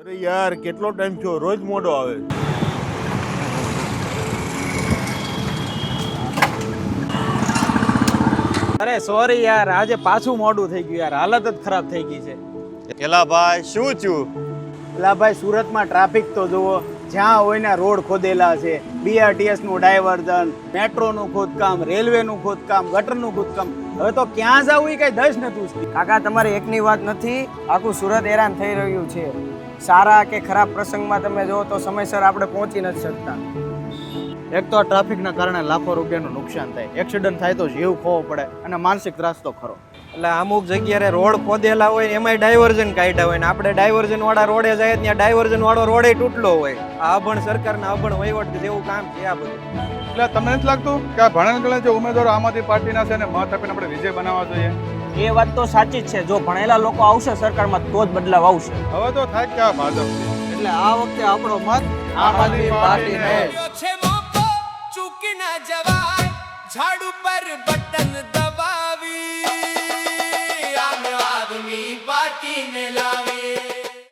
અરે યાર કેટલો ટાઈમ થયો, રોજ મોડો આવે. અરે સોરી યાર, આજે પાછું મોડું થઈ ગયું યાર, હાલત જ ખરાબ થઈ ગઈ છે. એલા ભાઈ શું થયું? એલા ભાઈ, સુરતમાં ટ્રાફિક તો જુઓ, જ્યાં હોય ને રોડ ખોદેલા છે, BRTS નું ડાયવર્ઝન, મેટ્રોનું ખોદકામ, રેલવેનું ખોદકામ, ગટરનું ખોદકામ. હવે તો ક્યાં જવું એ કઈ દસ નથી. કાકા, તમારી એકની વાત નથી, આખું સુરત હેરાન થઈ રહ્યું છે. સારા કે ખરાબ પ્રસંગમાં તમે જો તો સમયસર આપણે પહોંચી નથી શકતા. એક તો ટ્રાફિકના કારણે લાખો રૂપિયાનું નુકસાન થાય, એક્સિડન્ટ થાય તો જીવ ખોવો પડે, અને માનસિક ત્રાસ તો ખરો. એટલે અમુક જગ્યાએ રોડ ખોદેલા હોય એમાંય ડાયવર્ઝન કાઢ્યા હોય ને આપણે ડાયવર્ઝન વાળા રોડે જાય ત્યાં ડાયવર્ઝન વાળો રોડે તૂટલો હોય. આ અભણ સરકારના અભણ વહીવટ જેવું કામ છે આ બધું. એટલે તમને નથી લાગતું કે આ ભણેલા જે ઉમેદવારો આમ આદમી પાર્ટીના છે ને મત આપીને આપણે વિજય બનાવવા જોઈએ? એ વાત તો સાચી જ છે, જો ભણેલા લોકો આવશે સરકારમાં તો જ બદલાવ આવશે. હવે તો થાય કે આ ભાજપ છે. એટલે આ વખતે આપણો મત આમ આદમી પાર્ટીને. ચૂકી ના જવાય ઝાડુ પર બટન